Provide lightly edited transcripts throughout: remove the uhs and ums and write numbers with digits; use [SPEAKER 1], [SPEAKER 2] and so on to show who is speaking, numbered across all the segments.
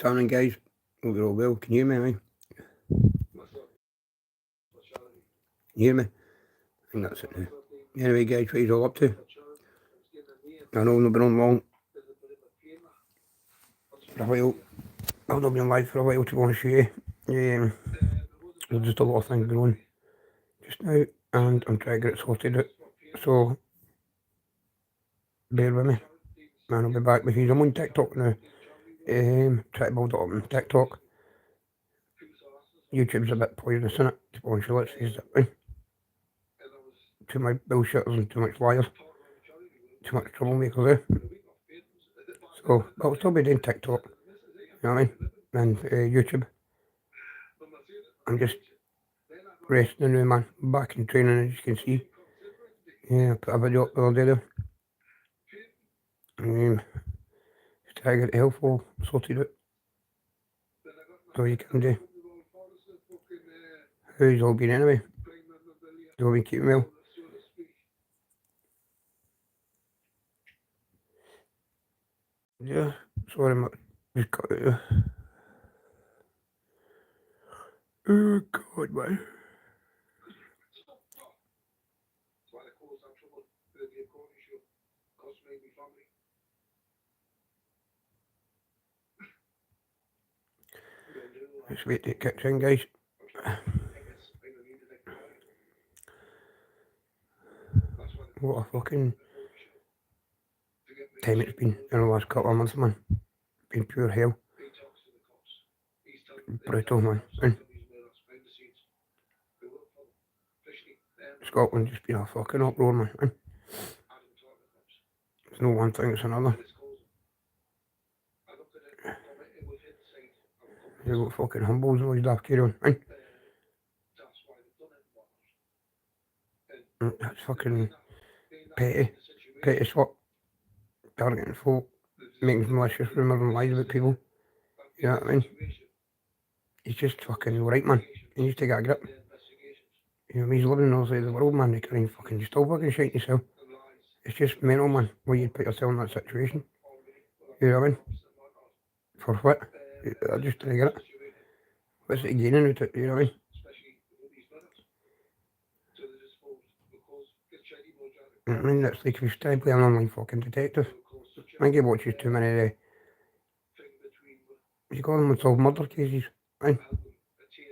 [SPEAKER 1] What's guys? Hope you're all well. Can you hear me? You hear me? I think that's it now. Anyway, guys, what are you all up to? I know I've not been on long for a while. I've not been on live for a while, to be honest with you. There's just a lot of things going on just now, and I'm trying to get it sorted out. So, bear with me, and I'll be back with you. I'm on TikTok now. Try to build it up on TikTok. YouTube's a bit poisonous, isn't it? To be honest with you, let's face it. Too much bullshitters and too much liars. Too much troublemakers there. So, I'll still be doing TikTok, you know what I mean? And YouTube. I'm just resting now, man. I'm back in training, as you can see. Yeah, I put a video up the other day there. Just try to get the health all sorted out. So you can do. How's all been anyway? You all been keeping well? Yeah, sorry, mate. Just cut it out. Oh, God, man. Let's wait till it kicks in, guys. What a fucking time it's been in the last couple of months, man. Been pure hell. Brutal, man. And Scotland just been a fucking uproar, man. And it's no one thing, it's another. You got fucking humbles and all your daft carry on. And that's fucking petty swap. Targeting folk, making malicious rumours and lies about people. You know what I mean? He's just fucking right, man. He needs to get a grip. You know, he's living on the other side of the world, man. He can't fucking just still fucking shite yourself. It's just mental, man, why you'd put yourself in that situation. You know what I mean? For what? I just didn't get it. What's it gaining out of it, you know what I mean? I mean, it's like if you try to play an online fucking detective. I think he watches too many, you call them unsolved murder cases, right?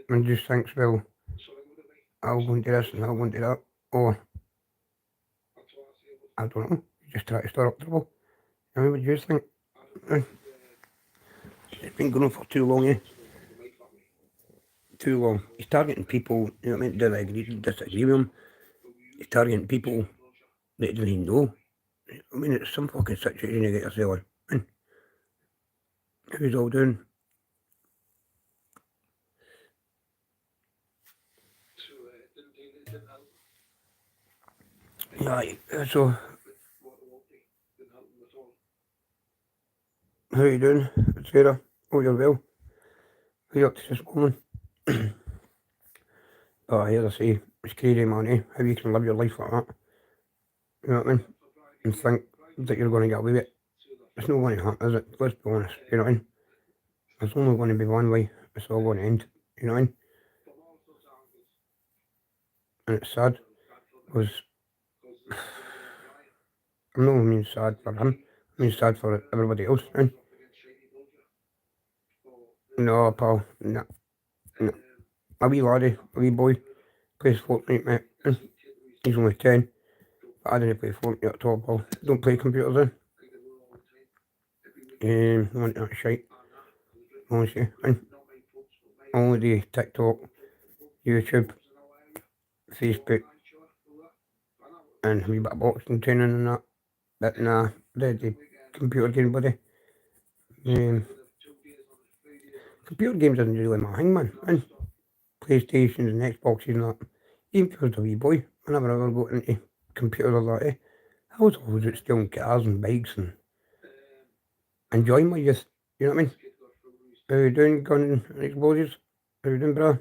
[SPEAKER 1] And just thinks, well, I'll go and do this and I'll go and do that. Or, I don't know, just try to stir up trouble. I mean, what do you think? It's been going on for too long, eh? Too long. He's targeting people, you know what I mean, do I agree, disagree with him. He's targeting people that he doesn't even know. I mean, it's some fucking situation you get yourself in. Who's all doing? Right, so how are you doing, Sarah? Oh, you're well. How are you up to this morning? Oh, as I say, it's crazy, man, eh? How you can live your life like that. You know what I mean? And think that you're going to get away with it. It's not going to happen, is it? Let's be honest, you know what I mean? It's only going to be one way. It's all going to end, you know what I mean? And it's sad, because I'm not mean sad for him, I mean sad for everybody else, right? No, pal, no. A wee laddie, a wee boy, plays Fortnite, mate. He's only 10, but I didn't play Fortnite at all, pal. Don't play computers then. I want that shite, honestly. Only do TikTok, YouTube, Facebook, and a wee bit of boxing training and that. But nah, the computer game, buddy. Computer games isn't really my thing, man. And PlayStations and Xboxes and that. Even if I was a wee boy, I never ever got into computers or that, eh? I was always out stealing cars and bikes and enjoying my youth, you know what I mean? How you doing, gun and explosives? How you doing, bro?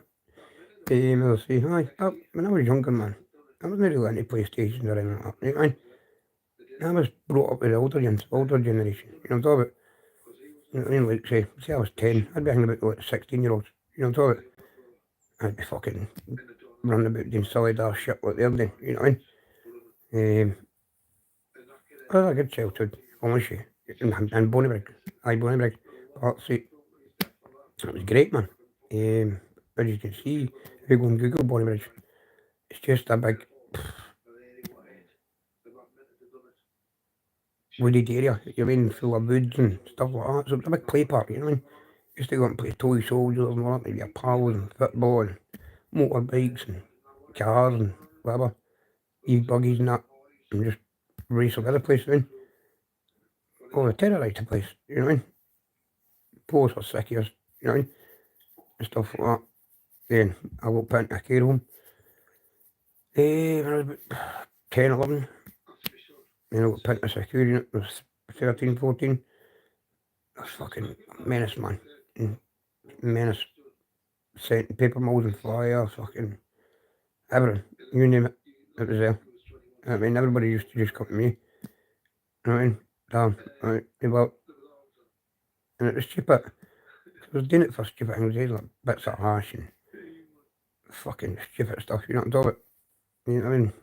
[SPEAKER 1] I'll say, hi. When I was younger, man, I wasn't really into PlayStations or anything like that, you know what I mean? I was brought up with the older generation, you know what I'm talking about? You know what I mean? Like, say I was 10, I'd be hanging about with 16-year-olds. You know what I'm talking about? I'd be fucking running about doing silly daft shit like they're doing. You know what I mean? I had a good childhood, honestly. And Bonnybrig. Aye, Bonnybrig. Parkside. It was great, man. As you can see, if you go and Google Bonnybridge, it's just a big wooded area. You mean full of woods and stuff like that. So it's a big play park, you know what I mean? Used to go and play toy soldiers and all that, maybe a pals and football and motorbikes and cars and whatever, buggies and that, and just race all over the place, I mean. Oh, they terrorised the place, you know what I mean? Police were sick of us, you know what I mean? And stuff like that. Then I got put into a care home. When I was about 10, 11. Then I got put into a security unit. I was 13, 14. I was fucking menace, man. Menace. Sent paper molds and flyers, fucking everything. You name it, it was there. I mean, everybody used to just come to me. You know what I mean? Damn, right, well, and it was stupid. I was doing it for stupid things, like bits of hash and fucking stupid stuff, you know what I'm talking about? You know what I mean?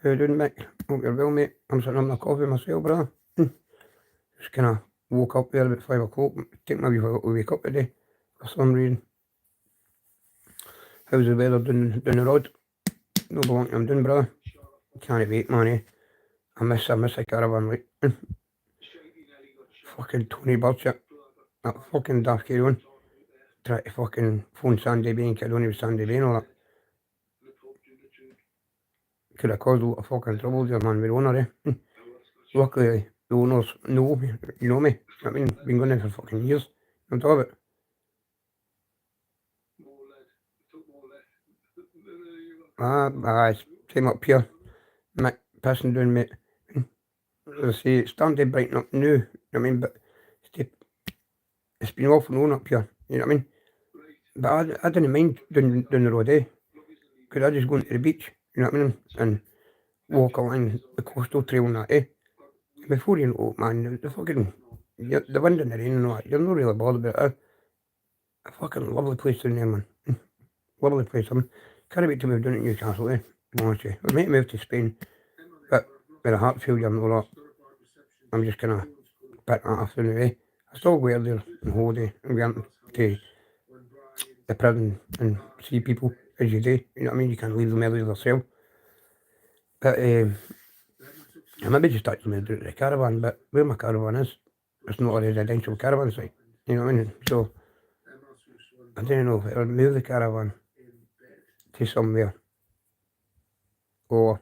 [SPEAKER 1] How you doing, Mick? Hope you're well, mate. I'm sitting on my coffee myself, brother. Just kind of woke up there about 5 o'clock. Take my wee while to wake up today, for some reason. How's the weather down the road? No belong I'm doing, brother. Can't wait, man, eh? I miss a caravan, like. Fucking Tony Burchett. That fucking daft kid one. Try to fucking phone Sandy Bay and kid on with Sandy Bay and all that. Could have caused a lot of fucking trouble there, man, with the owner, eh? Luckily, the owners know me, you know me. I mean, been going there for fucking years. On top of it. Came up here. Mick pissing down, mate. As I say, it's starting to brighten up now, I mean, but it's been off and on up here, you know what I mean? But I didn't mind down the road, eh? Because I just go into the beach, you know what I mean? And walk along the coastal trail and that, eh? Before you know it, man, the fucking, the wind and the rain and all that, you're not really bothered about it. A fucking lovely place down there, man. Lovely place. I can't wait to move down to Newcastle, eh? Honestly. I was meant to move to Spain, but with a heart failure and all that, I'm just kind of picking that off anyway. I still go there on holiday and go to the prison and see people as you do. You know what I mean? You can't leave them early yourself. But I maybe just actually moved out to the caravan, but where my caravan is, it's not a residential caravan site. You know what I mean? So I don't know if I'll move the caravan to somewhere or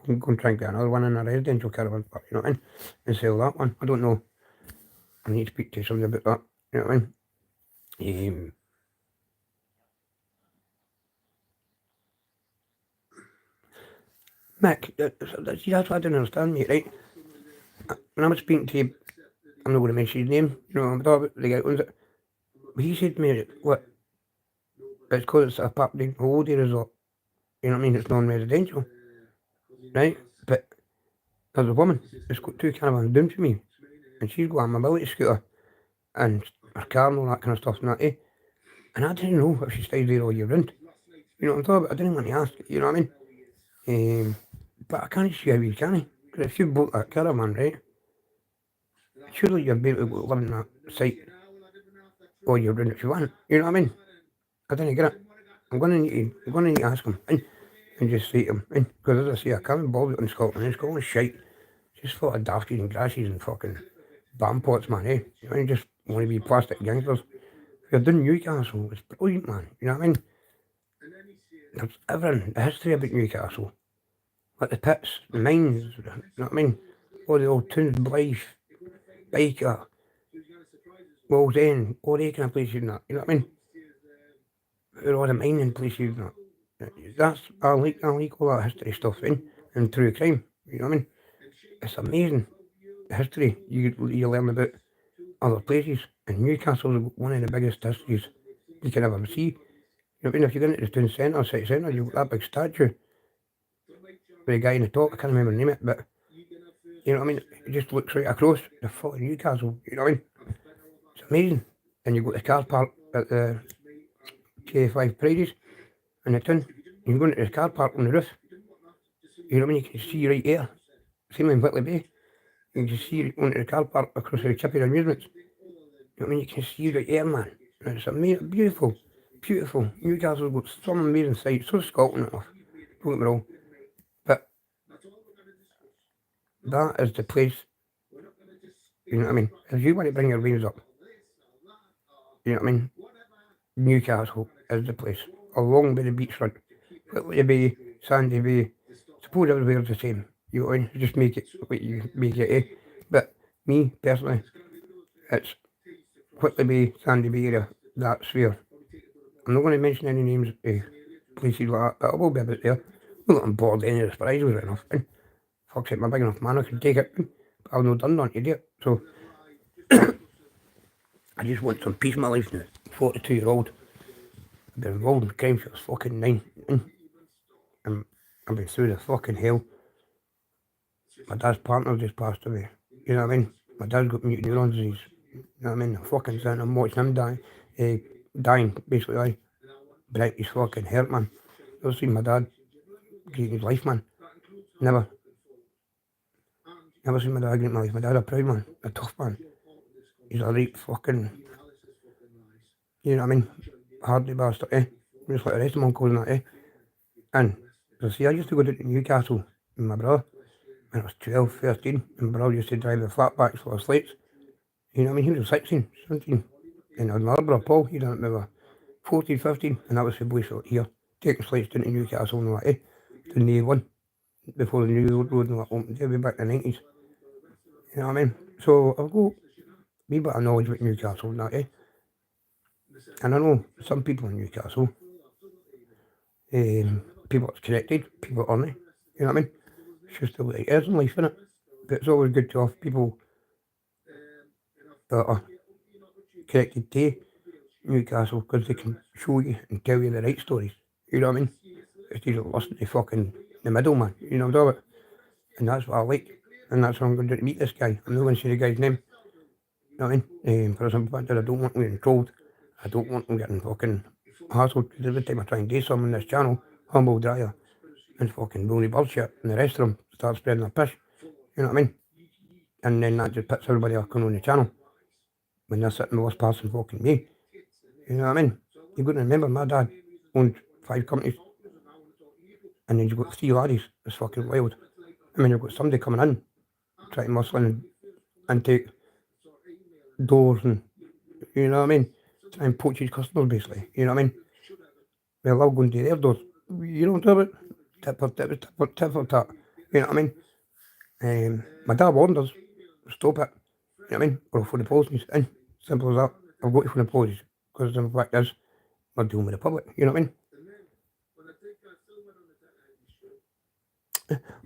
[SPEAKER 1] go and try and get another one in a residential caravan park, you know what I mean? And sell that one. I don't know. I need to speak to somebody about that, you know what I mean? Mick, see, that's what I didn't understand, mate, right? When I was speaking to you, I'm not going to mention his name, you know, I'm talking about the guy who owns it. But he said to me, what, it's because it's a public holiday resort, you know what I mean? It's non-residential, right? But there's a woman that's got 2 caravans down to me, and she's got a mobility scooter and her car and all that kind of stuff and that, eh? And I didn't know if she stays there all year round. You know what I'm talking about? I didn't want to ask, you know what I mean? But I can't see how you can. Because if you bought that caravan, right, surely you'll be able to go live in that site all year round if you want. You know what I mean? I didn't get it. I'm going to need to ask him and just say to him, because as I say, I can't involve it in Scotland. In Scotland's shite. Just full of dafties and grasses and fucking bam pots, man, eh? You know, you just want to be plastic gangsters. If you're doing Newcastle, it's brilliant, man. You know what I mean? There's everything, the history about Newcastle. Like the pits, the mines, you know what I mean? All the old tunes, Blythe, Biker, Walls End, all the kind of places and that, you know what I mean? All the mining places and that. I like all that history stuff, and true crime, you know what I mean? It's amazing, the history you learn about other places, and Newcastle's one of the biggest histories you can ever see. You know what I mean? If you go into the town centre, city centre, you've got that big statue with a guy in the top, I can't remember the name of it, but you know what I mean? It just looks right across the fucking Newcastle, you know what I mean? It's amazing. And you go to the car park at the K5 Prides in the town, you go into the car park on the roof, you know what I mean? You can see right there. Same in Whitley Bay. You can just see onto the car park across the Chippy Amusements. You know what I mean? You can see right there, man. And it's amazing, beautiful, beautiful. Newcastle's got some amazing sights. So Scotland and off. Don't get me wrong. But that is the place, you know what I mean? If you want to bring your waves up, you know what I mean? Newcastle is the place. Along by the beachfront. Whitley Bay, Sandy Bay. Suppose everywhere's the same. You know what I mean? Just make it what you make it, eh? But me, personally, it's Whitley Bay, Sandy Bay area. That's where. I'm not going to mention any names of places like that, but I will be a bit there. Not that I'm bored of any of the Spies or enough. Fuck's sake, I'm a big enough man, I can take it. But I've not done nothing to do it. So, I just want some peace in my life now. 42-year-old. I've been involved in crime since I was fucking 9. And I've been through the fucking hell. My dad's partner just passed away. You know what I mean? My dad's got mutant neuron disease. You know what I mean? I'm fucking sitting, I'm watching him dying, basically. Break his fucking heart, man. Never seen my dad greet his life, man. Never seen my dad greet my life. My dad a proud man, a tough man. He's a right fucking, you know what I mean? Hardy bastard, eh? Just like the rest of my uncles and that, eh? And, so see, I used to go down to Newcastle with my brother when I was 12, 13, and my brother used to drive the flatbacks full of slates. You know what I mean? He was 16, 17. And I had another brother, Paul, he done it maybe 14, 15, and that was the boys out here, taking slates down to Newcastle and all that, eh? To the A1, before the new road and that opened, way back in the 90s. You know what I mean? So I've got a wee bit of knowledge about Newcastle and that, eh? And I know some people in Newcastle, people that's connected, people that aren't, you know what I mean? It's just the way it is in life, innit? But it's always good to have people that are connected to Newcastle because they can show you and tell you the right stories, you know what I mean? Instead of listening to fucking the middleman, you know what I'm talking about? And that's what I like, and that's why I'm going to meet this guy. I'm not going to say the guy's name, you know what I mean? For a simple fact that I don't want him getting trolled. I don't want him getting fucking hassled, because every time I try and do something on this channel, Humble Dryer and fucking Bully Bullshit and the rest of them start spreading their piss, you know what I mean? And then that just puts everybody else on the channel when they're sitting with us passing fucking me, you know what I mean? You've got to remember, my dad owned 5 companies, and then you've got 3 laddies. It's fucking wild. I mean, you've got somebody coming in, trying to muscle in and take doors and, you know what I mean? Try and poach his customers, basically, you know what I mean? Well, I'll go and do their doors, you know what I'm talking about? Tip for tat, you know what I mean? My dad warned us, stop it, you know what I mean? Or for the policies, and simple as that. I've got to for the policies, because the fact is, we're dealing with the public, you know what I mean?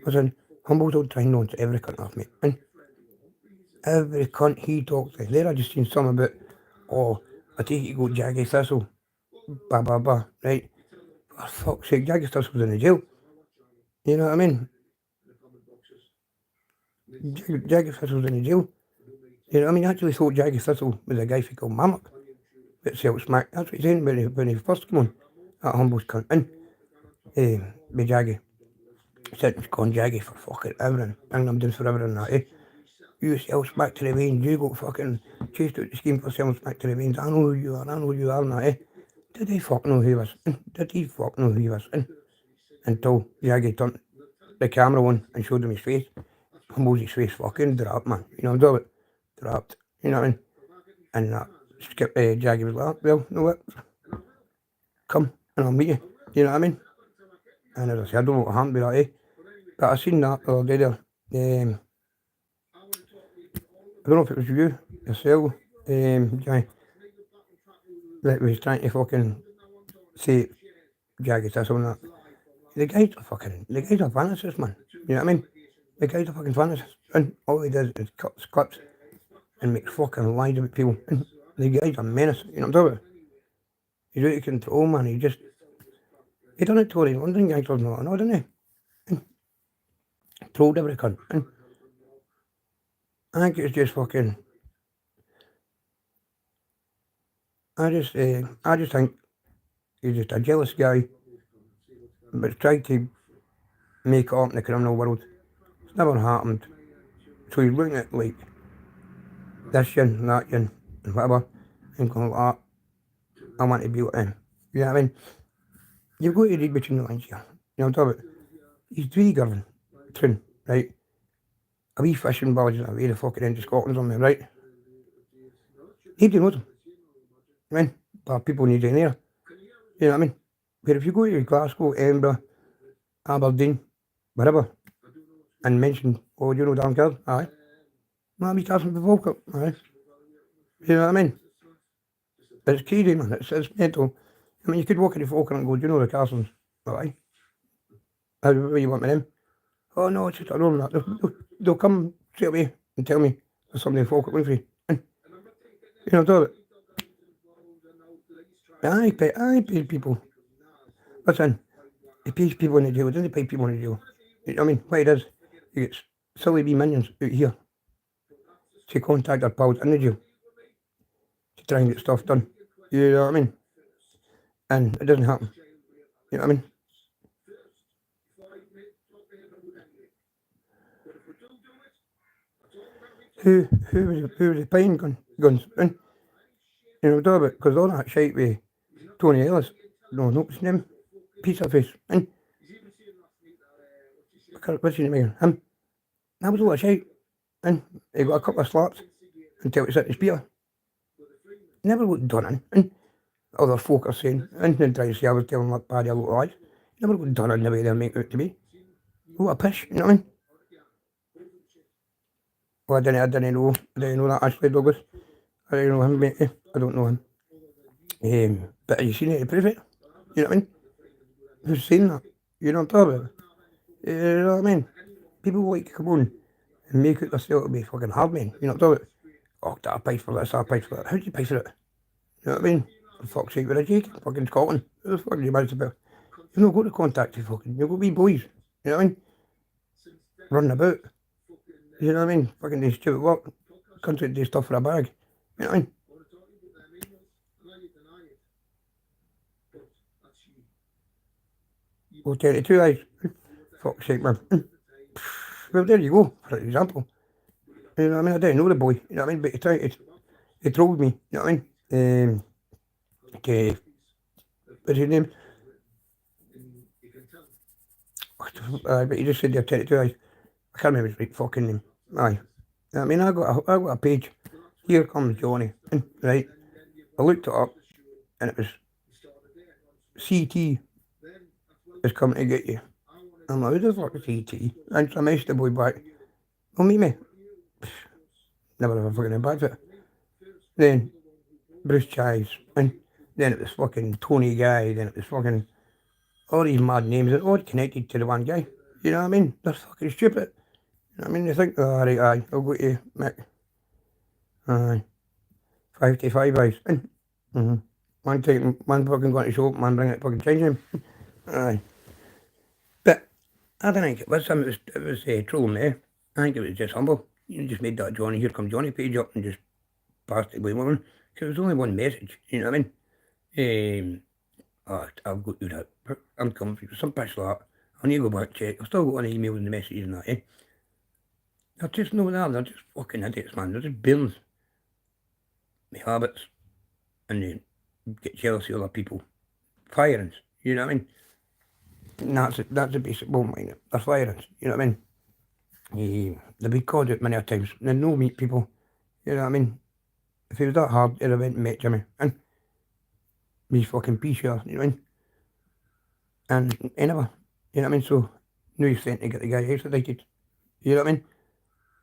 [SPEAKER 1] Listen, Humble's all trying on to every cunt off me, and every cunt he talks to. There I just seen some about, oh, I take it you go Jaggy Thistle, blah blah blah, right? For fuck's sake, Jaggy Thistle's in the jail. You know what I mean? Jaggy Thistle's in the jail. You know what I mean? I actually thought Jaggy Thistle was a guy who called Mammock that sells smack. That's what he's saying when he first came on. That Humble's cunt in. With Jaggy. Said he's gone Jaggy for fucking everything. Bringing them down for everything that, eh? You sell smack to the veins, you got fucking chased out the scheme for selling smack to the veins. I know who you are, and that, eh? Did he fuck know who he was? Did he fuck know who he was? Until Jaggy turned the camera on and showed him his face. Humble's his face fucking dropped, man. You know what I'm talking about? Dropped. You know what I mean? And Jaggy was like, well, you know what? Come and I'll meet you. You know what I mean? And as I said, I don't know what happened with that, eh? But I seen that the other day there. I don't know if it was you, yourself, guy, that was trying to fucking say Jaggy Thistle and that. The guy's a fantasist, man. You know what I mean? The guy's a fucking fantasist. And all he does is cut clips and makes fucking lies about people. And the guy's a menace, you know what I'm talking about? He's out of control, man. He done it to all these London gangsters and all, didn't he? And trolled every cunt. And I think it's just fucking. I just think he's just a jealous guy, but tried to make it up in the criminal world. It's never happened. So he's looking at like this yin, that yin, and whatever, and going like that. I want to be like him. You know what I mean? You've got to read between the lines here. You know what I'm talking about? He's three girls, twin, right? A wee fishing village in a way the fucking end of Scotland somewhere, right? Nobody knows him. I mean, but people need in there. You know what I mean? But if you go to Glasgow, Edinburgh, Aberdeen, wherever, and mention, oh, do you know Dan Gill? Aye. Might be Carson before, aye. You know what I mean? It's crazy, man. It's mental. I mean, you could walk into Falkland and go, do you know the Carsons? Aye. How do you want with them? Oh, no, it's just a room. They'll come straight away and tell me there's something in Falkland with you. You know, do it. I pay people. Listen, he pays people in the jail. He doesn't pay people in the jail. You know what I mean? What it is, he gets silly wee minions out here to contact their pals in the jail to try and get stuff done. You know what I mean? And it doesn't happen. You know what I mean? Who was he paying guns in? You know, do it, because all that shite with Tony Ellis, no, what's his name? Pizza Face, and what's his name again? Him. That was all that shite. And he got a couple of slaps until he set the spear. Never got done in. And other folk are saying, and then trying to say I was telling like bad little lies. Never got done in the way they make it out to be. What a pish, you know what I mean? Well, I didn't know that Ashley Douglas. I didn't know him, mate. I don't know him. But have you seen it to prove it? You know what I mean? Who's seen that? You know what I'm talking about? You know what I mean? People like to come on and make it themselves to be fucking hard men. You know what I'm talking about? Oh, that I paid for this, I paid for that. How do you pay for it? You know what I mean? For fuck's sake, with a Jake, fucking Scotland. Who the fuck are you mad about? You know, go to contact you fucking, you've got wee boys. You know what I mean? Running about. You know what I mean? Fucking do stupid work. Country do stuff for a bag. You know what I mean? Go 32 eyes. Fuck's sake, man. Well, there you go, for example. You know what I mean? I didn't know the boy. You know what I mean? But he told me. You know what I mean? What's his name? But he just said they're 32 eyes. I can't remember his right fucking name. Aye. I mean, I got a page. Here comes Johnny. Right. I looked it up, and it was CT is coming to get you. I'm like, who the fuck is CT? And so I messaged the boy back. Don't meet me. Never ever fucking bad for it. Then Bruce Chives, and then it was fucking Tony Guy, then it was fucking all these mad names, and all connected to the one guy. You know what I mean? They're fucking stupid. You know what I mean? They think, oh, right, aye, I'll go to you, Mick. Aye. 55 eyes. One fucking going to show up, man bringing it fucking change him. Aye. But I don't think it was him, it was trolling there. I think it was just humble. You just made that Johnny, here come Johnny page up and just passed it blame on him. Because it was only one message, you know what I mean? I'll go through that. I'm coming for some piss like that. I need to go back and check. I've still got an email and the messages and that, eh? They're just no that, they're just fucking idiots, man. They're just bills. My habits. And they get jealous of other people. Firings, you know what I mean? And that's the basic bottom line. They're firings, you know what I mean? They've been called out many times. They no meet people, you know what I mean? If it was that hard, I'd have went and met Jimmy. And he's fucking p-share, you know what I mean? And anyway, you know what I mean? So, now he's sent to get the guy extradited. You know what I mean?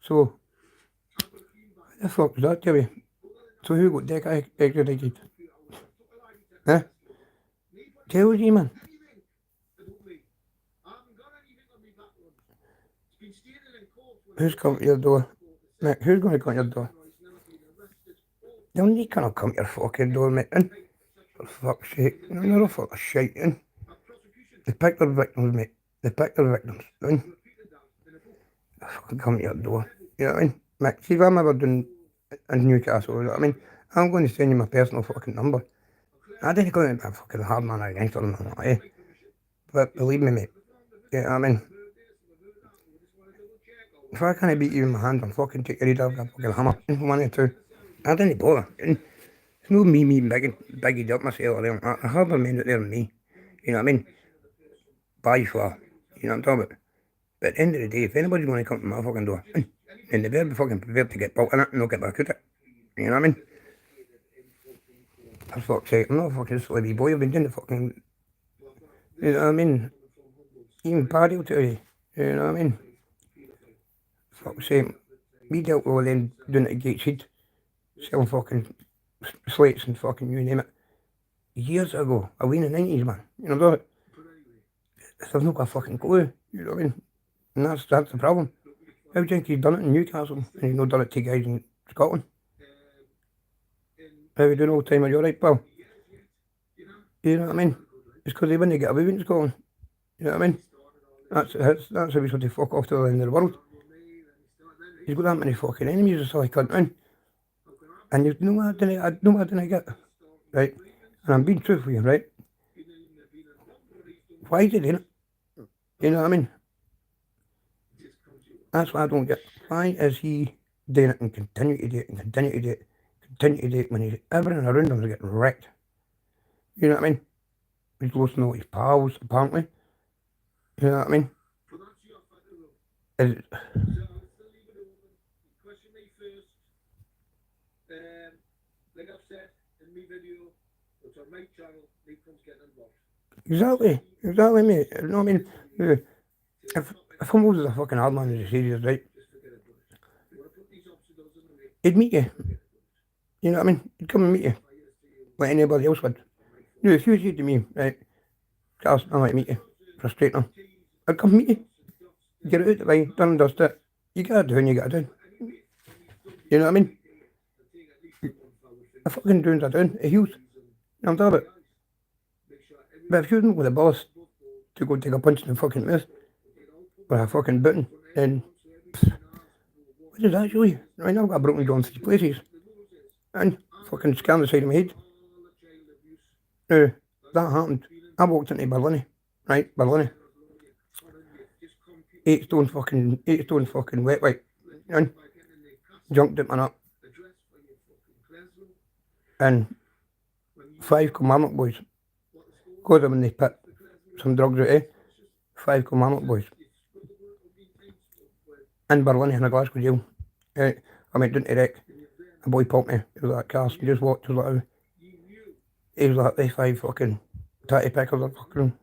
[SPEAKER 1] So, what the fuck was that, tell you? So who got that guy extradited? Huh? Tell you, man. Who's coming to your door? Mate, who's going to come to your door? They cannot come to your fucking door, mate. And for fuck's sake, they're all full of shite. And they pick their victims, mate. They pick their victims. And they fucking come to your door. You know what I mean? Mick, see if I'm ever doing in Newcastle, you know what I mean? I'm going to send you my personal fucking number. I didn't go into a fucking hard man or gangster or nothing like that, eh? But believe me, mate, you know what I mean? If I can't beat you in my hand, I'll fucking take your head off a fucking hammer. One or two. I didn't bother. It's no me bigging up myself or anything. I have a man out there than me. You know what I mean? By far. You know what I'm talking about? But at the end of the day, if anybody's going to come to my fucking door, then they better be fucking prepared to get built in it and not get back at it. You know what I mean? For fuck's sake, I'm not a fucking slivy boy. I've been doing the fucking, you know what I mean? Even Paddy will tell you. You know what I mean? Fuck's sake. We dealt with all them doing it at Gateshead, selling fucking slates and fucking you name it. Years ago, away in the 90s, man. You know what I'm talking about? I've not got a fucking clue. You know what I mean? And that's the problem. How do you think he's done it in Newcastle and he's not done it to guys in Scotland? How are we doing all the time? Are you alright, pal? You know what I mean? It's because they wouldn't get away with it in Scotland. You know what I mean? That's how we sort of fuck off to the end of the world. He's got that many fucking enemies or so I can't win. And you know what I didn't get? Right? And I'm being truthful here, right? Why is he doing it? You know what I mean? That's what I don't get. Why is he doing it and continue to do it and continue to do it, continue to do it when he's everything around him is getting wrecked? You know what I mean? He's losing all his pals, apparently. You know what I mean? Is it, exactly, mate. You know what I mean? If I'm always a fucking hard man in the series, right? He'd meet you. You know what I mean? He'd come and meet you. Like anybody else would. You know, if you said to me, right, Carson, I might meet you for a straightener, I'd come meet you. Get it out the way, done and dust it. You gotta do and you gotta do. You know what I mean? A fucking doing's a doing, a heels. You know what I'm talking about? But if you don't with a boss to go take a punch in the fucking mouth with a fucking button, then what does that show you? Right now I've got a broken jaw in 3 places. And fucking scan the side of my head. Now, that happened. I walked into Berlin, right? Berlin. 8 stone fucking wet white. And jumped at my nut. And 5 commandment boys. Got them in the pit. Some drugs out, eh? 5 commandment boys. In Berlin, in a Glasgow jail. Right? I went down to the wreck. A boy popped me. He was like, Carson, just walked. He was like, he was like, they 5 fucking tatty pickers are fucking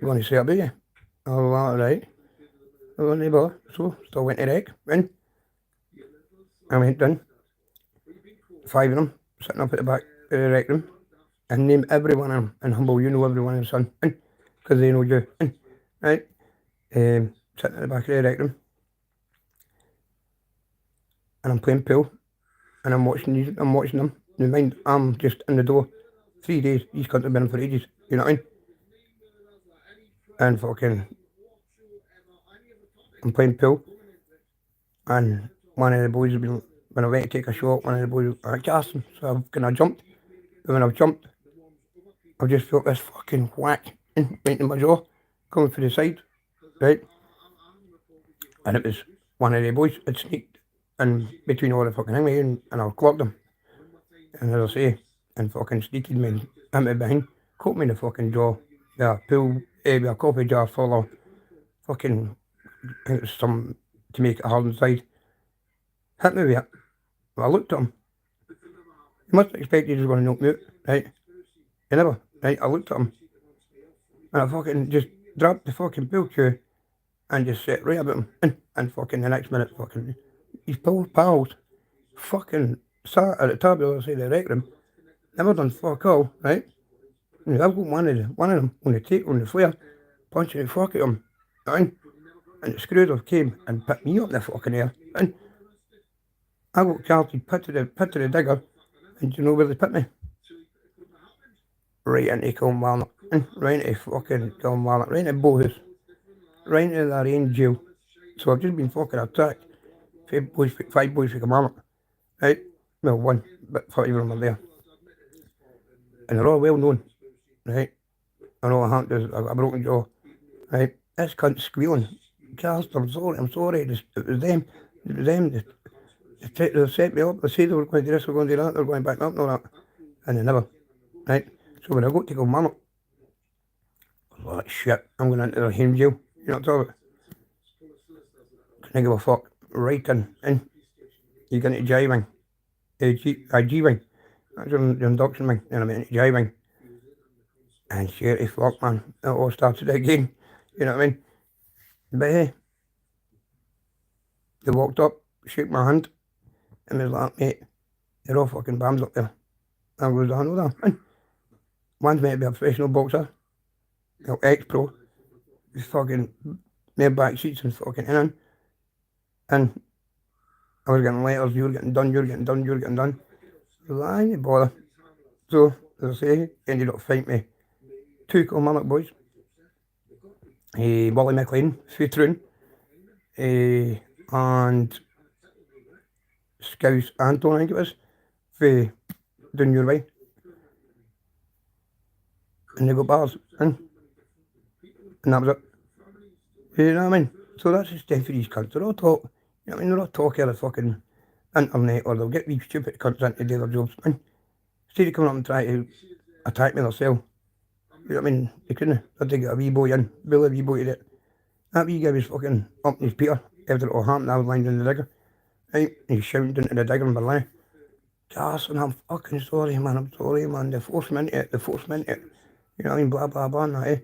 [SPEAKER 1] going to say about you. I was like, alright. I went to bother. So, still went to the wreck. Went. I went down. 5 of them sitting up at the back of the rec room. And name every one of them. And humble, you know every one of them, son. Because they know you. Right? Sitting at the back of the rec room. And I'm playing pool. And I'm watching them. Now mind, I'm just in the door. 3 days, these cunts have been in for ages. You know what I mean? And fucking, I'm playing pool. And one of the boys has been, when I went to take a shot, one of the boys was like, Carson. So I've kind of jumped. But when I've jumped, I've just felt this fucking whack right in my jaw, coming from the side, right? And it was one of the boys had sneaked in between all the fucking hangman and I clocked him. And as I say, and fucking sneaked me and hit me behind, caught me in the fucking jaw, with a pool, with a coffee jar full of fucking, I think it was some to make it hard inside. Hit me with it. Well, I looked at him. He must have expected he was going to knock me out, right? He never, right? I looked at him. And I fucking just dropped the fucking pool cue and just sat right about him. And fucking the next minute, fucking, his pals fucking sat at the top of the other side of the rec room. Never done fuck all, right? And I've got one of them on the tape, on the flare, punching the fuck at him. Right? And the screwdriver came and picked me up the fucking air. And I got carted, pit to the digger, and do you know where they put me? Right into Kilmarnock, right into fucking Kilmarnock, right into Bohus, right into the Range jail. So I've just been fucking attacked five boys for Kilmarnock, right? Well, one, but 40 of them are there. And they're all well known, right? I know I happened to a broken jaw, right? This cunt squealing. Just, I'm sorry, it was them. They set me up, they said they were going to do this, they were going to do that, they were going back up and all that. And they never, right? So when I got to Kilmarnock, I was like, shit, I'm going into the home jail. You know what I'm talking about? Couldn't give a fuck. Right in. You get into J-Wing. G-Wing. That's your induction wing. Then I went into J-Wing. And shitty fuck, man. It all started again. You know what I mean? But hey, they walked up, shook my hand, and was like, mate, they're all fucking bums up there. I goes, I know that. One's meant to be a professional boxer, ex-pro. He's fucking made back seats and fucking in. And I was getting letters, you're getting done. I was like, I ain't bother. So, as I say, ended up fighting me 2 Kilmarnock boys. Wally McLean, Futrun, and Scouse Anton, I think it was, for down your way. And they got bars in. And that was it. You know what I mean? So that's just dead for these cunts. They're all talk, you know what I mean? They're all talk out of the fucking internet, or they'll get these stupid cunts in to do their jobs. And instead of coming up and trying to attack me themselves, you know what I mean? They couldn't. They'd to get a wee boy in, Bill a wee boy to it. That wee guy was fucking up in his Peter after it all happened. I was lying in the digger. Right? And he's shouting into the digger in Berlin. Carson, I'm fucking sorry, man. I'm sorry, man. They forced me into it. You know what I mean? Blah, blah, blah, and that, eh?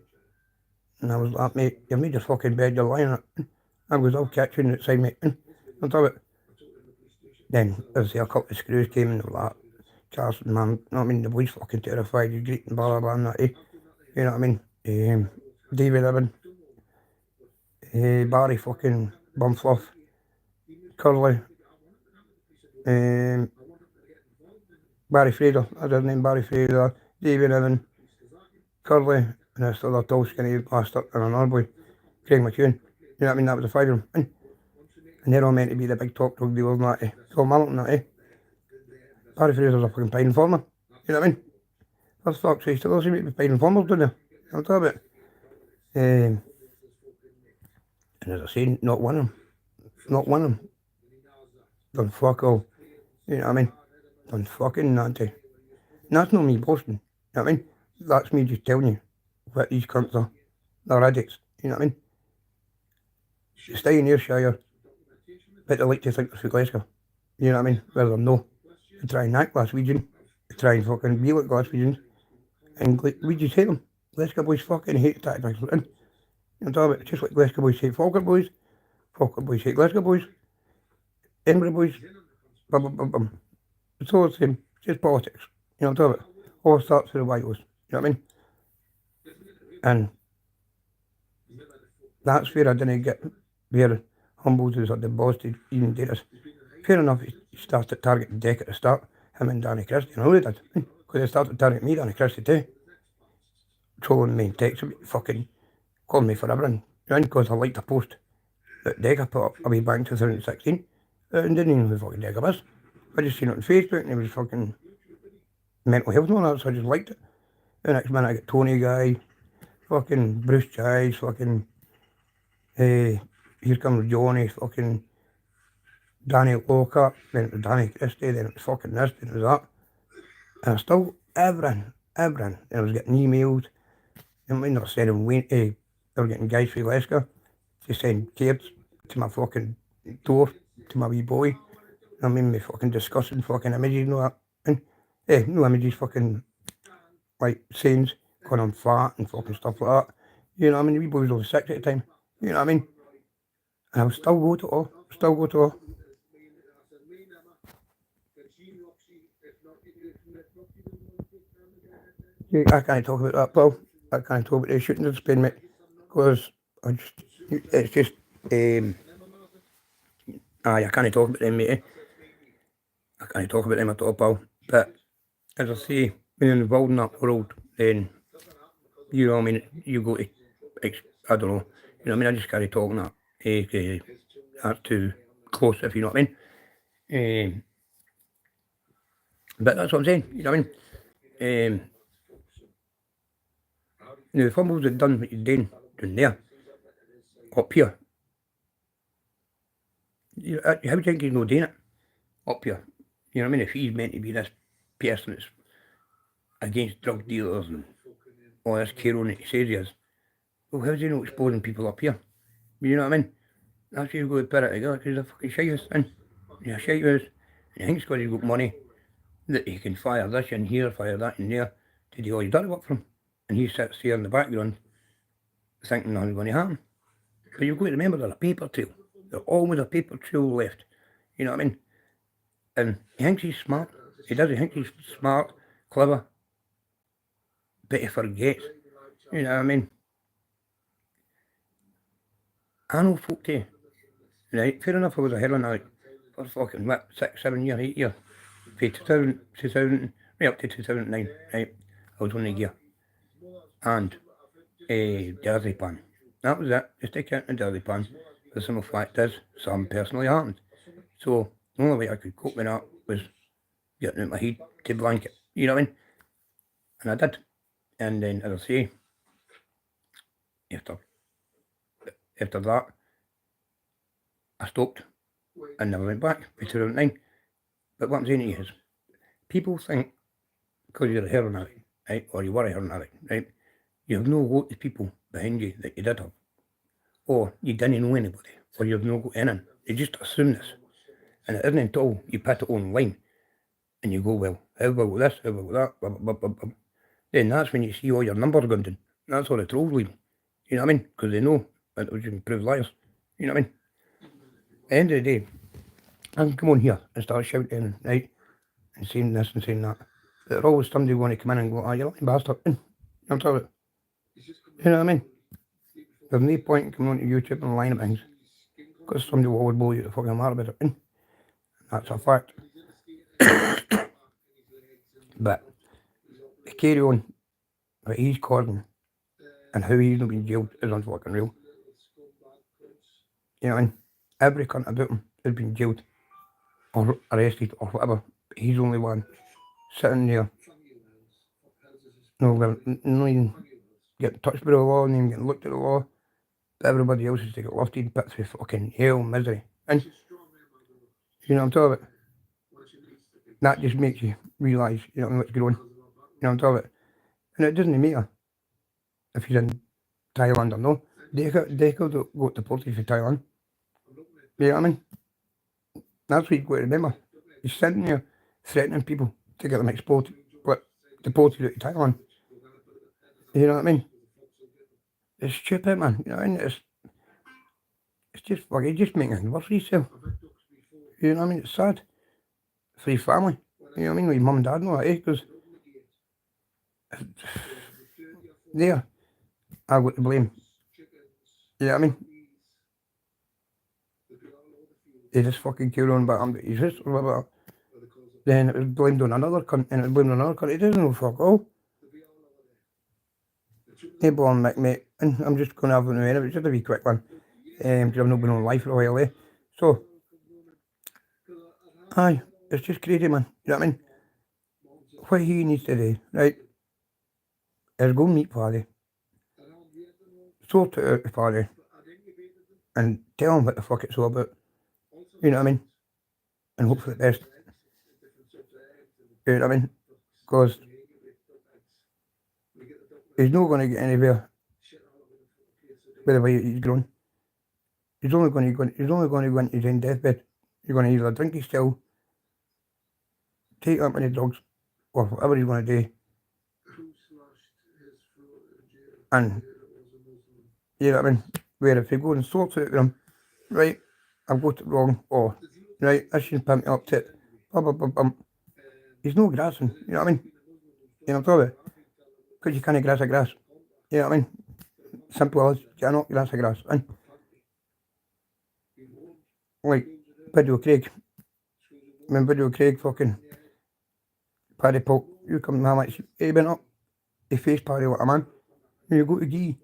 [SPEAKER 1] And I was like, mate, you made your fucking bed, you're lying on it. I goes, I'll catch you outside, mate. On top of it. Then, as I say, a couple of screws came and they were like, Carson, man, you know what I mean? The boy's fucking terrified, he's greeting, blah, blah, blah, and that, eh? You know what I mean? David Evan, Barry fucking Bumfluff, Curly, Barry Fraser, that's his name, Barry Fraser, David Evan, Curly, and this other tall skinny bastard, and another boy, Craig McEwen. You know what I mean? That was the 5 of them. And they're all meant to be the big top drug dealers and that, eh? Kilmarnock and that, eh? Barry Fraser's a fucking pine farmer. You know what I mean? For fuck's sake, still seem to be pine farmers down there. You know what I'm talking about? And as I say, not one of them. Done fuck all. You know what I mean? Done fucking nothing. And that's not me boasting. You know what I mean? That's me just telling you what these cunts are. They're addicts. You know what I mean? They stay in Ayrshire, but they like to think they're from Glasgow. You know what I mean? Whether they're no. They try and act Glaswegian. They try and fucking be like Glaswegians. And we just hate them. Glasgow boys fucking hate tactics. You know what I'm talking about? Just like Glasgow boys hate Falkirk boys. Falkirk boys hate Glasgow boys. Edinburgh boys. Bum, bum, bum, bum. It's all the same. It's just politics. You know what I'm talking about? All starts with the Whitehouse. You know what I mean? And that's where I didn't get where Humbles was at the boss to even do this. Fair enough, he started targeting Deck at the start, him and Danny Christie. I know he did. Because they started targeting me, Danny Christie too. Trolling me and texting me, fucking calling me for everything. Because I liked a post that Decker put up a way back in 2016. And didn't even know who fucking Decker was. I just seen it on Facebook and it was fucking mental health and all that, so I just liked it. The next minute I get Tony Guy, fucking Bruce Giles, fucking here comes Johnny, fucking Danny Lockhart, then it was Danny Christie, then it was fucking this, then it was that. And I still, everything. And I was getting emails. I mean, they were sending they were getting guys from Glasgow to send cards to my fucking door, to my wee boy. I mean, me fucking discussing fucking images and all that. And, no images, fucking, like, sayings, calling I'm fat and fucking stuff like that. You know what I mean? The wee boy was over 6 at the time. You know what I mean? And I would still go to all. Yeah, I can't talk about that, Paul. I can't talk about the shooting of Spain, mate. Because it's just, I can't talk about them, mate. I can't talk about them at all, Paul. But, as I say, when you're involved in that world, then, you know what I mean, you go to, I don't know, you know what I mean, I just carry talking that. That's too close, if you know what I mean. But that's what I'm saying, you know what I mean. Now, the fumbles had done what you're doing down there, up here. How do you think he's not doing it up here? You know what I mean? If he's meant to be this person that's against drug dealers and all this carrying that he says he is, well, how's he not exposing people up here? You know what I mean? That's where he's got to put it together, because he's a fucking shite and he's a shite house. And he thinks because he's got money that he can fire this in here, fire that in there, to do all his dirty work for him. And he sits there in the background thinking nothing's going to happen. But you've got to remember there's a paper trail. There's always a paper trail left. You know what I mean? And he thinks he's smart. He does. He thinks he's smart, clever. But he forgets. You know what I mean? I know folk too. Right, fair enough, I was a heroin addict for fucking, what, 6, 7 years, 8 years. From 2000, right up to 2009, right? I was on the gear. And a diazepam. That was it. Just take out a diazepam. The simple fact is, something personally happened. So, the only way I could cope with that was getting out my head to blanket. You know what I mean? And I did. And then, as I say, after that, I stopped and never went back in 2009. But what I'm saying to you is, people think because you're a heroin addict, right, or you were a heroin addict, right, you have no lot of people behind you that you did have, or you didn't know anybody, or you've no got in. They just assume this. And it isn't until you put it online and you go, well, how about this, how about that, blah, blah, blah, blah. Then that's when you see all your numbers going down. That's all the trolls leave. You know what I mean? Because they know that you can prove liars. You know what I mean? At the end of the day, I can come on here and start shouting, right, and saying this and saying that. There's always somebody want to come in and go, you lying bastard. You know what I'm talking about? You know what I mean? There's no point in coming onto YouTube and lying about things, because somebody will always blow you the fucking mark about it. That's a fact. But to carry on what he's causing and how he's not been jailed is unfucking real. You know what I mean? Every cunt about him has been jailed or arrested or whatever. But he's the only one sitting there, not even getting touched by the law, not even getting looked at the law. But everybody else is to get lifted, put through fucking hell, misery. And you know what I'm talking about? That just makes you realise, you know, what's going on. You know what I'm talking about? And it doesn't matter if he's in Thailand or no. They could go deported for Thailand. You know what I mean? That's what you've got to remember. He's sitting there threatening people to get them exported, but deported out to Thailand. You know what I mean? It's stupid, man. You know what I mean? It's just fucking, just making it worse for yourself. You know what I mean? It's sad for your family. You know what I mean? With your mum and dad and all that, because there, I got to blame. You know what I mean? They just fucking carry on about him, but he's just whatever. Then it was blamed on another cunt, and it was blamed on another cunt. It doesn't know fuck all. Hey, born mate, and I'm just going to have it it's just a wee quick one, because I've not been on live for a while, eh? So, aye, it's just crazy, man. You know what I mean? What he needs to do, right, is go meet Paddy, sort it out with Paddy, and tell him what the fuck it's all about. You know what I mean? And hope for the best. You know what I mean? Because he's not going to get anywhere with the way he's grown. He's only going to go into his own deathbed. You're going to either drink his still, take up any drugs, or whatever he's going to do. And, you know what I mean? Where if you go and sort it out with him, right, I've got it wrong, or, right, I shouldn't pump me up to it, he's no grassing, you know what I mean? You know what I'm talking about? Because you can't grass a grass, you know what I mean? Simple as, you cannot grass a grass, and like, Video Craig, when Video Craig fucking, Paddy Polk, you come how much, he went up, he faced Paddy like a man, and you go to G,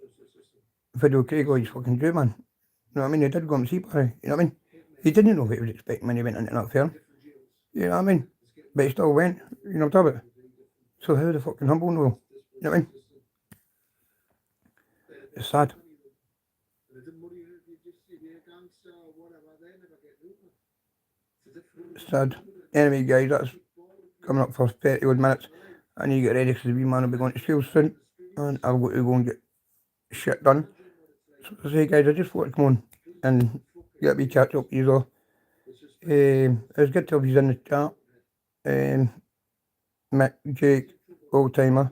[SPEAKER 1] Video Craig, oh, he's fucking Jew, man. You know what I mean? He did go and see Paddy, you know what I mean? He didn't know what he was expecting when he went into that firm. You know what I mean? But he still went, you know what I'm talking about? So how the fucking humble know? You know what I mean? It's sad. It's sad. Anyway, guys, that's coming up for 30 odd minutes. I need to get ready because the wee man will be going to school soon. And I've got to go and get shit done. So to say, guys, I just thought to come on and get a wee catch up with you all. It was good to have you in the chat. Mick, Jake, Old Timer,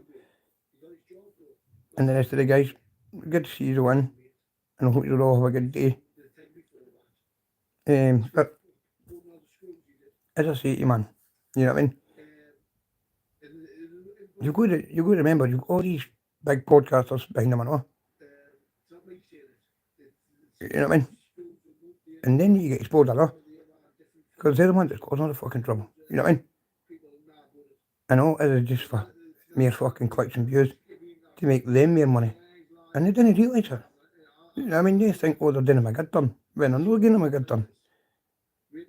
[SPEAKER 1] and the rest of the guys. Good to see you all in, and I hope you all have a good day. But as I say to you, man, you know what I mean? You've got to remember, you've got all these big podcasters behind them and all. You know what I mean? And then you get exposed, I know. Because they're the ones that's causing all the fucking trouble. You know what I mean? And all it is just for mere fucking clicks and views to make them more money. And they didn't realise it. You know what I mean? They think, oh, they're doing them a good turn. When they're not giving them a good turn.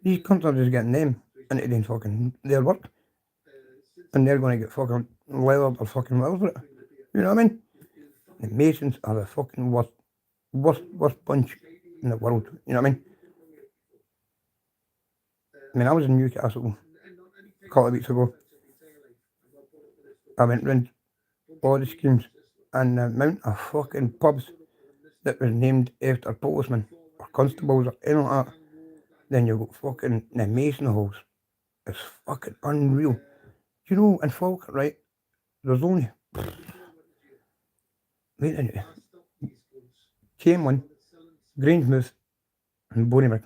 [SPEAKER 1] These cunts are just getting them into doing fucking their work. And they're going to get fucking leathered or fucking well for it. You know what I mean? The Masons are the fucking worst bunch in the world. You know what I mean? I was in Newcastle a couple of weeks ago. I went round all the schemes and the amount of fucking pubs that was named after policemen or constables or anything like that. Then you've got fucking the Mason halls. It's fucking unreal. You know, in Falkirk, right, there's only wait a minute. Camelin, Grangemouth and Bonnybridge.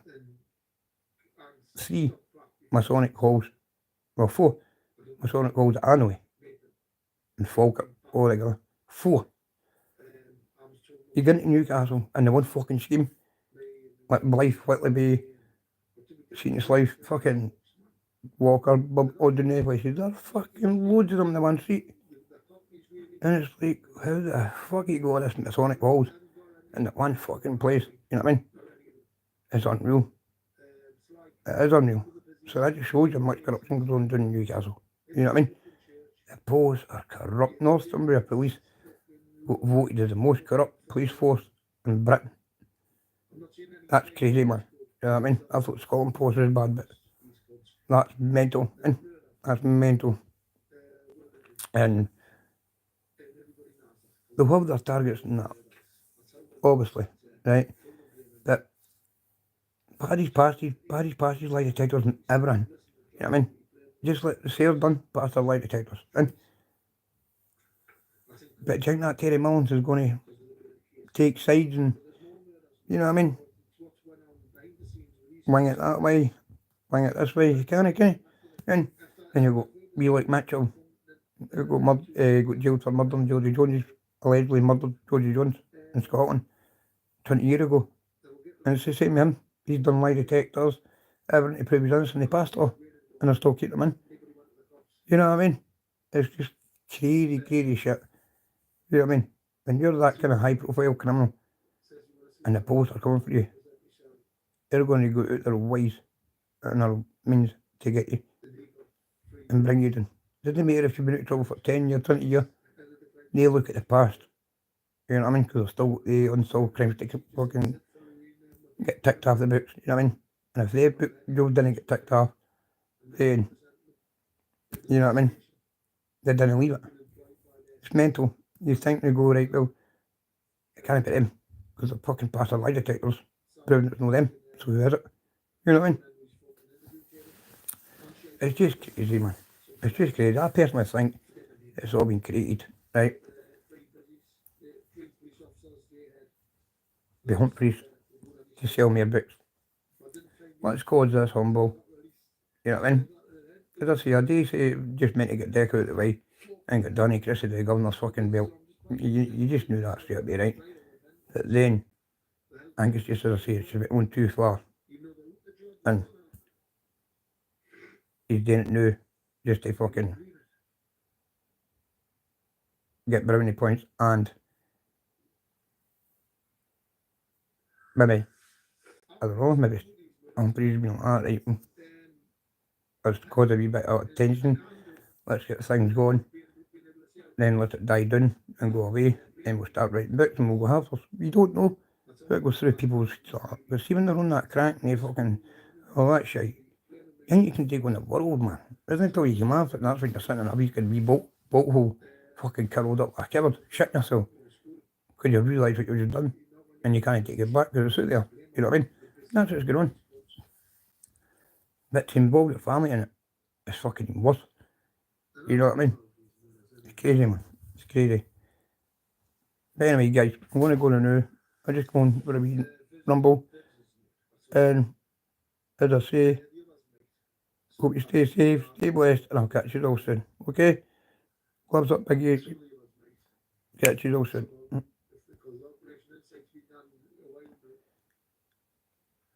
[SPEAKER 1] 3 Masonic halls. Well, 4 Masonic halls that I know in Falkirk altogether. 4. You get into Newcastle and the one fucking scheme, like Blythe, Whitley Bay, St. Slife, fucking Walker, ordinary places, there's fucking loads of them in the one street. And it's like, how the fuck you go this Masonic halls in that one fucking place? You know what I mean? It's unreal. It is unreal. So that just shows you how much corruption goes on down in Newcastle. You know what I mean? The police are corrupt. Northumbria police got voted as the most corrupt police force in Britain. That's crazy, man. You know what I mean? I thought Scotland police was bad, but that's mental. And that's mental. And they'll have their targets and that, obviously, right? But Paddy's passes, lie detectors and everything. You know what I mean? Just like the sales done, pass their lie detectors. And but do you think that Terry Mullins is going to take sides and, you know what I mean? Wing it that way, wing it this way, you can't. And then you got wee like Mitchell, who got jailed for murdering Georgie Jones, allegedly murdered Georgie Jones in Scotland 20 years ago. And it's the same with him. He's done lie detectors, everything to prove his innocence, and they passed it all, and they still keep them in. You know what I mean? It's just crazy shit. You know what I mean? When you're that kind of high profile criminal, and the police are coming for you, they're going to go out their ways and their means to get you and bring you down. Doesn't matter if you've been out of trouble for 10 years, 20 years, they look at the past. You know what I mean? Because they've still got the unsolved crimes to fucking get ticked off the books. You know what I mean? And if their book didn't get ticked off, then, you know what I mean? They didn't leave it. It's mental. You think they go, right, well, it can't be them, because they're fucking past their lie detectors, proving it's not them. So who is it? You know what I mean? It's just crazy, man. It's just crazy. I personally think it's all been created, right? The Humphreys to sell more books. Let's cause this humble. You know what I mean? As I say, I do say just meant to get Deck out of the way and get Donny Christie the governor's fucking belt. You just knew that straight away, right? But then, I think it's just as I say, it's a bit going too far. And he's doing it now just to fucking get brownie points and maybe, I don't know, maybe I'm pleased being like that, right? Let's cause a wee bit of tension, let's get things going, then let it die down and go away, then we'll start writing books and we'll go half. You don't know what goes through people's thoughts. But see when they're on that crack and they fucking, oh that shit, then you can take on the world, man. Isn't it until you come off it, and that's when you're sitting in a wee bolt hole, fucking curled up like a cupboard, shitting yourself, because you realise what you've just done, and you can't take it back because it's out there, you know what I mean? That's what's going on. But to involve your family in it, it's fucking worse, you know what I mean? It's crazy, man, it's crazy. But anyway, guys, I'm going to go now. I'm just going for a wee rumble, and as I say, hope you stay safe, stay blessed, and I'll catch you all soon, okay? Gloves up, biggie. Catch you all soon.